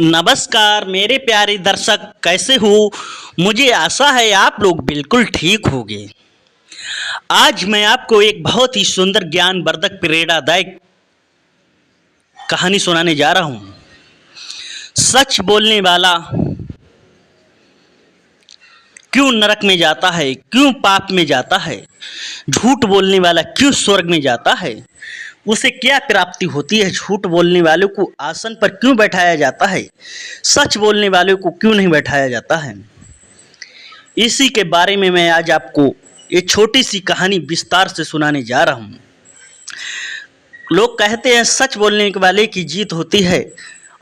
नमस्कार मेरे प्यारे दर्शक, कैसे हो? मुझे आशा है आप लोग बिल्कुल ठीक होंगे। आज मैं आपको एक बहुत ही सुंदर ज्ञानवर्धक प्रेरणादायक कहानी सुनाने जा रहा हूँ। सच बोलने वाला क्यों नरक में जाता है, क्यों पाप में जाता है? झूठ बोलने वाला क्यों स्वर्ग में जाता है? उसे क्या प्राप्ति होती है? झूठ बोलने वालों को आसन पर क्यों बैठाया जाता है? सच बोलने वालों को क्यों नहीं बैठाया जाता है? इसी के बारे में मैं आज आपको एक छोटी सी कहानी विस्तार से सुनाने जा रहा हूँ। लोग कहते हैं सच बोलने वाले की जीत होती है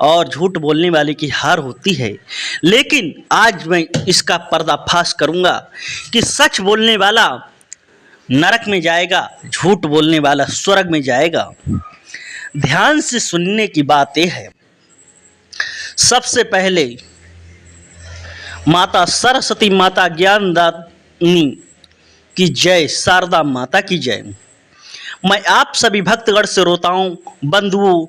और झूठ बोलने वाले की हार होती है, लेकिन आज मैं इसका पर्दाफाश करूँगा कि सच बोलने वाला नरक में जाएगा, झूठ बोलने वाला स्वर्ग में जाएगा। ध्यान से सुनने की बात यह है, सबसे पहले माता सरस्वती, माता ज्ञानदानी की जय, शारदा माता की जय। मैं आप सभी भक्तगण श्रोताओं बंधुओं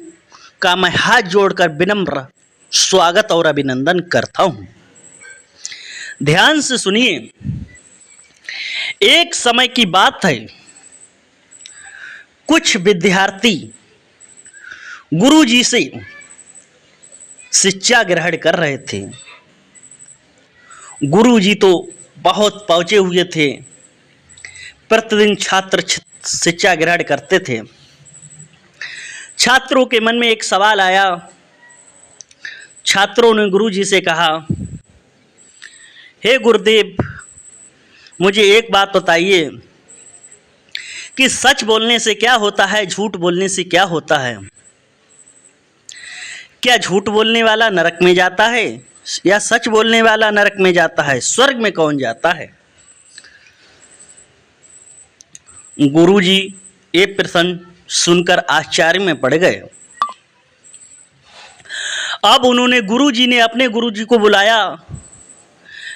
का मैं हाथ जोड़कर विनम्र स्वागत और अभिनंदन करता हूँ। ध्यान से सुनिए। एक समय की बात है, कुछ विद्यार्थी गुरुजी से शिक्षा ग्रहण कर रहे थे। गुरुजी तो बहुत पहुंचे हुए थे, प्रतिदिन छात्र शिक्षा ग्रहण करते थे। छात्रों के मन में एक सवाल आया। छात्रों ने गुरुजी से कहा, हे गुरुदेव, मुझे एक बात बताइए कि सच बोलने से क्या होता है, झूठ बोलने से क्या होता है? क्या झूठ बोलने वाला नरक में जाता है या सच बोलने वाला नरक में जाता है? स्वर्ग में कौन जाता है? गुरुजी ये प्रश्न सुनकर आश्चर्य में पड़ गए। अब उन्होंने गुरुजी ने अपने गुरुजी को बुलाया,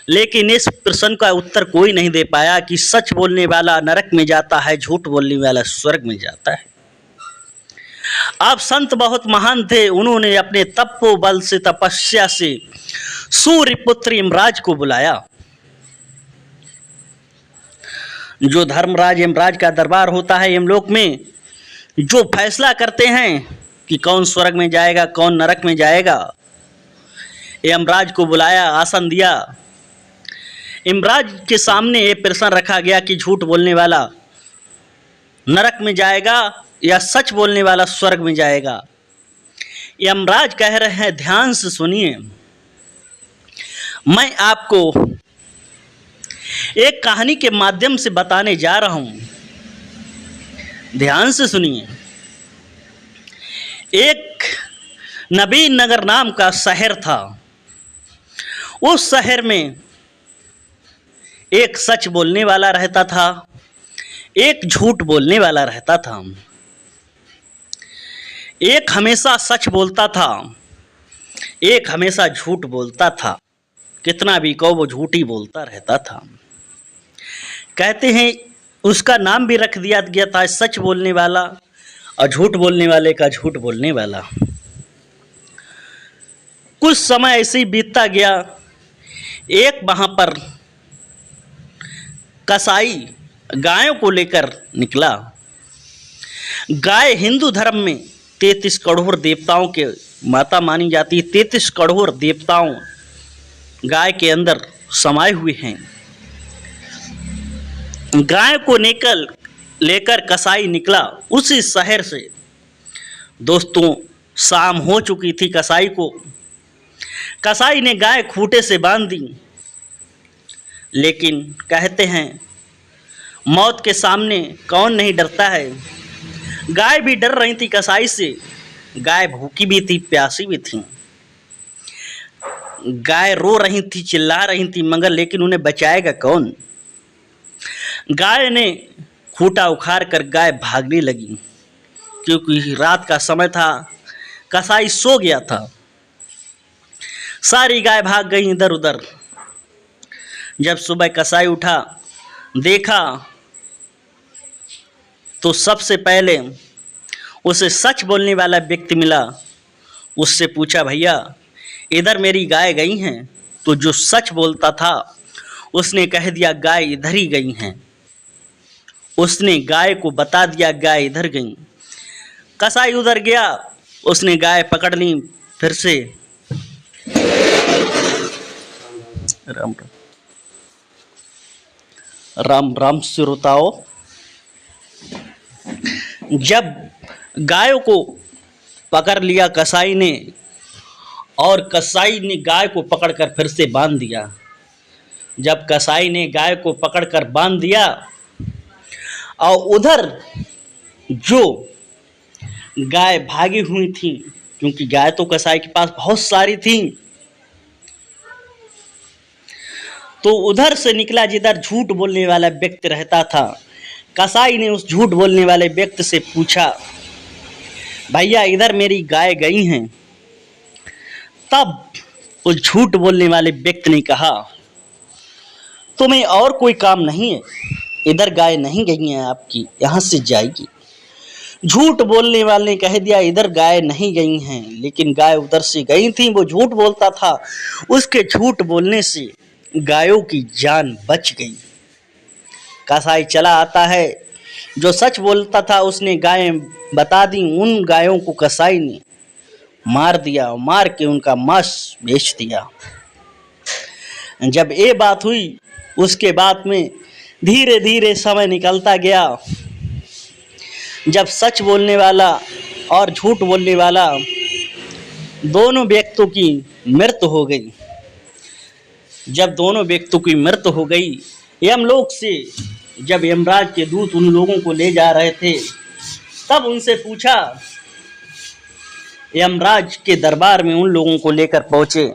लेकिन इस प्रश्न का उत्तर कोई नहीं दे पाया कि सच बोलने वाला नरक में जाता है, झूठ बोलने वाला स्वर्ग में जाता है। अब संत बहुत महान थे, उन्होंने अपने तपोबल से, तपस्या से सूर्यपुत्र यमराज को बुलाया। जो धर्मराज यमराज का दरबार होता है यमलोक में, जो फैसला करते हैं कि कौन स्वर्ग में जाएगा, कौन नरक में जाएगा। यमराज को बुलाया, आसन दिया। यमराज के सामने ये प्रश्न रखा गया कि झूठ बोलने वाला नरक में जाएगा या सच बोलने वाला स्वर्ग में जाएगा। यमराज कह रहे हैं, ध्यान से सुनिए, मैं आपको एक कहानी के माध्यम से बताने जा रहा हूं। ध्यान से सुनिए। एक नबीन नगर नाम का शहर था। उस शहर में एक सच बोलने वाला रहता था, एक झूठ बोलने वाला रहता था। एक हमेशा सच बोलता था, एक हमेशा झूठ बोलता था। कितना भी कहो वो झूठ ही बोलता रहता था। कहते हैं उसका नाम भी रख दिया गया था, सच बोलने वाला, और झूठ बोलने वाले का झूठ बोलने वाला। कुछ समय ऐसे ही बीतता गया। एक वहां पर कसाई गायों को लेकर निकला। गाय हिंदू धर्म में 33 करोड़ देवताओं के माता मानी जाती है। 33 करोड़ देवताओं गाय के अंदर समाये हुए हैं। गाय को लेकर कसाई निकला उसी शहर से। दोस्तों, शाम हो चुकी थी। कसाई ने गाय खूंटे से बांध दी, लेकिन कहते हैं मौत के सामने कौन नहीं डरता है। गाय भी डर रही थी कसाई से। गाय भूखी भी थी, प्यासी भी थी। गाय रो रही थी, चिल्ला रही थी, मगर लेकिन उन्हें बचाएगा कौन? गाय ने खूंटा उखाड़ कर गाय भागने लगी, क्योंकि रात का समय था, कसाई सो गया था। सारी गाय भाग गई इधर उधर। जब सुबह कसाई उठा, देखा तो सबसे पहले उसे सच बोलने वाला व्यक्ति मिला। उससे पूछा, भैया इधर मेरी गाय गई हैं। तो जो सच बोलता था उसने कह दिया गाय इधर ही गई हैं। उसने गाय को बता दिया गाय इधर गई। कसाई उधर गया, उसने गाय पकड़ ली फिर से। राम राम राम राम श्रोताओं, जब गायों को पकड़ लिया कसाई ने और कसाई ने गाय को पकड़कर फिर से बांध दिया। जब कसाई ने गाय को पकड़कर बांध दिया और उधर जो गाय भागी हुई थी, क्योंकि गाय तो कसाई के पास बहुत सारी थी, तो उधर से निकला जिधर झूठ बोलने वाला व्यक्ति रहता था। कसाई ने उस झूठ बोलने वाले व्यक्ति से पूछा, भैया इधर मेरी गाय गई हैं। तब उस झूठ बोलने वाले व्यक्ति ने कहा, तुम्हें और कोई काम नहीं है, इधर गाय नहीं गई है आपकी, यहाँ से जाएगी। झूठ बोलने वाले ने कह दिया इधर गाय नहीं गई हैं, लेकिन गाय उधर से गई थी। वो झूठ बोलता था, उसके झूठ बोलने से गायों की जान बच गई। कसाई चला आता है, जो सच बोलता था उसने गायें बता दी। उन गायों को कसाई ने मार दिया और मार के उनका मांस बेच दिया। जब ये बात हुई उसके बाद में धीरे धीरे समय निकलता गया। जब सच बोलने वाला और झूठ बोलने वाला दोनों व्यक्तियों की मृत्यु हो गई। जब दोनों व्यक्तियों की मृत्यु हो गई, यमलोक से जब यमराज के दूत उन लोगों को ले जा रहे थे, तब उनसे पूछा, यमराज के दरबार में उन लोगों को लेकर पहुंचे।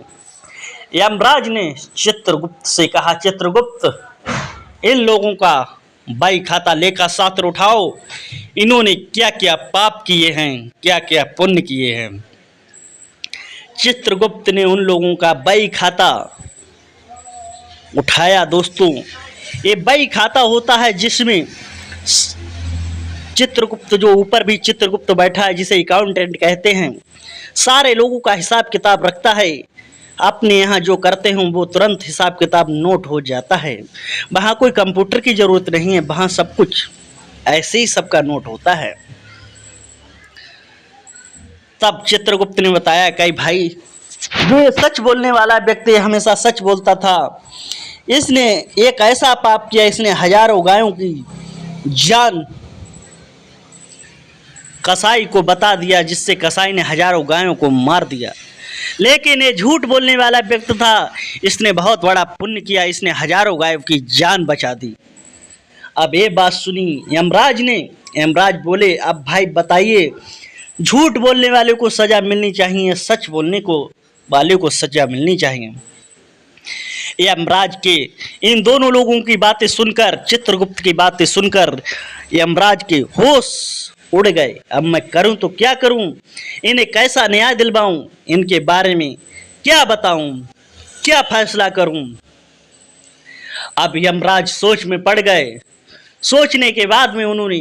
यमराज ने चित्रगुप्त से कहा, चित्रगुप्त इन लोगों का बाई खाता लेखा शास्त्र उठाओ, इन्होंने क्या क्या पाप किए हैं, क्या क्या पुण्य किए हैं। चित्रगुप्त ने उन लोगों का बाई खाता उठाया। दोस्तों, ये बाई खाता होता है जिसमें चित्रगुप्त, जो ऊपर भी चित्रगुप्त बैठा है जिसे अकाउंटेंट कहते हैं, सारे लोगों का हिसाब किताब रखता है। अपने यहाँ जो करते हैं वो तुरंत हिसाब किताब नोट हो जाता है। वहाँ कोई कंप्यूटर की जरूरत नहीं है, वहाँ सब कुछ ऐसे ही सबका नोट होता है। तब चित्रगुप्त ने बताया कि भाई, जो ये सच बोलने वाला व्यक्ति हमेशा सच बोलता था, इसने एक ऐसा पाप किया, इसने हजारों गायों की जान कसाई को बता दिया, जिससे कसाई ने हजारों गायों को मार दिया। लेकिन ये झूठ बोलने वाला व्यक्ति था, इसने बहुत बड़ा पुण्य किया, इसने हजारों गायों की जान बचा दी। अब ये बात सुनी यमराज ने। यमराज बोले, अब भाई बताइए, झूठ बोलने वाले को सजा मिलनी चाहिए, सच बोलने को वाले को सजा मिलनी चाहिए। यमराज के इन दोनों लोगों की बातें सुनकर, चित्रगुप्त की बातें सुनकर यमराज के होश उड़ गए। अब मैं करूं तो क्या करूं, इन्हें कैसा न्याय दिलवाऊं, इनके बारे में क्या बताऊं, क्या फैसला करूं। अब यमराज सोच में पड़ गए। सोचने के बाद में उन्होंने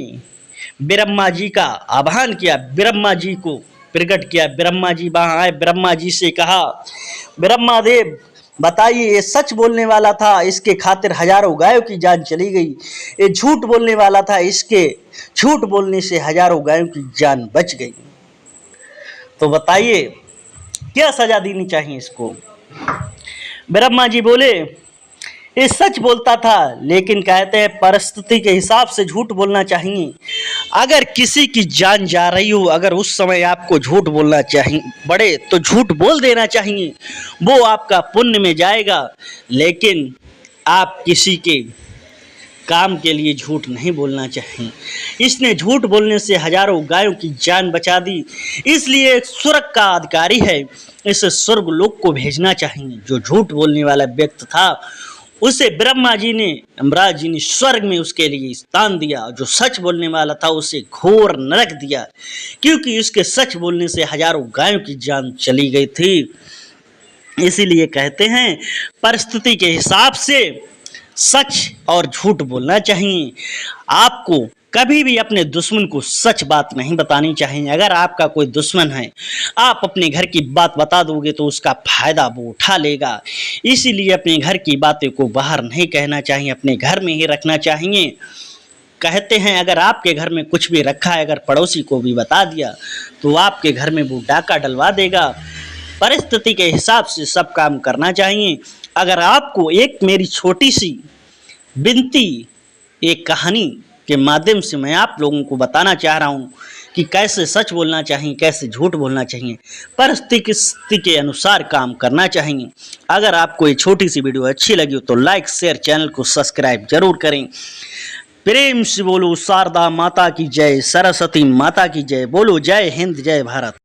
ब्रह्मा जी का आह्वान किया, ब्रह्मा जी को प्रकट किया। ब्रह्मा जी वहां आए, ब्रह्मा जी से कहा, ब्रह्मा देव बताइए, ये सच बोलने वाला था, इसके खातिर हजारों गायों की जान चली गई। ये झूठ बोलने वाला था, इसके झूठ बोलने से हजारों गायों की जान बच गई। तो बताइए क्या सजा देनी चाहिए इसको। ब्रह्मा जी बोले, ये सच बोलता था, लेकिन कहते हैं परिस्थिति के हिसाब से झूठ बोलना चाहिए। अगर किसी की जान जा रही हो, अगर उस समय आपको झूठ बोलना चाहिए पड़े तो झूठ बोल देना चाहिए, वो आपका पुण्य में जाएगा। लेकिन आप किसी के काम के लिए झूठ नहीं बोलना चाहिए। इसने झूठ बोलने से हजारों गायों की जान बचा दी, इसलिए एक स्वर्ग का अधिकारी है, इसे स्वर्ग लोक को भेजना चाहिए। जो झूठ बोलने वाला व्यक्ति था उसे ब्रह्मा जी ने, यमराज जी ने स्वर्ग में उसके लिए स्थान दिया। जो सच बोलने वाला था उसे घोर नरक दिया, क्योंकि उसके सच बोलने से हजारों गायों की जान चली गई थी। इसीलिए कहते हैं परिस्थिति के हिसाब से सच और झूठ बोलना चाहिए। आपको कभी भी अपने दुश्मन को सच बात नहीं बतानी चाहिए। अगर आपका कोई दुश्मन है, आप अपने घर की बात बता दोगे तो उसका फायदा वो उठा लेगा। इसीलिए अपने घर की बातें को बाहर नहीं कहना चाहिए, अपने घर में ही रखना चाहिए। कहते हैं अगर आपके घर में कुछ भी रखा है, अगर पड़ोसी को भी बता दिया तो आपके घर में वो डाका डलवा देगा। परिस्थिति के हिसाब से सब काम करना चाहिए। अगर आपको एक मेरी छोटी सी विनती, एक कहानी के माध्यम से मैं आप लोगों को बताना चाह रहा हूँ कि कैसे सच बोलना चाहिए, कैसे झूठ बोलना चाहिए, परिस्थिति के अनुसार काम करना चाहिए। अगर आपको ये छोटी सी वीडियो अच्छी लगी हो तो लाइक शेयर, चैनल को सब्सक्राइब जरूर करें। प्रेम से बोलो शारदा माता की जय, सरस्वती माता की जय, बोलो जय हिंद जय भारत।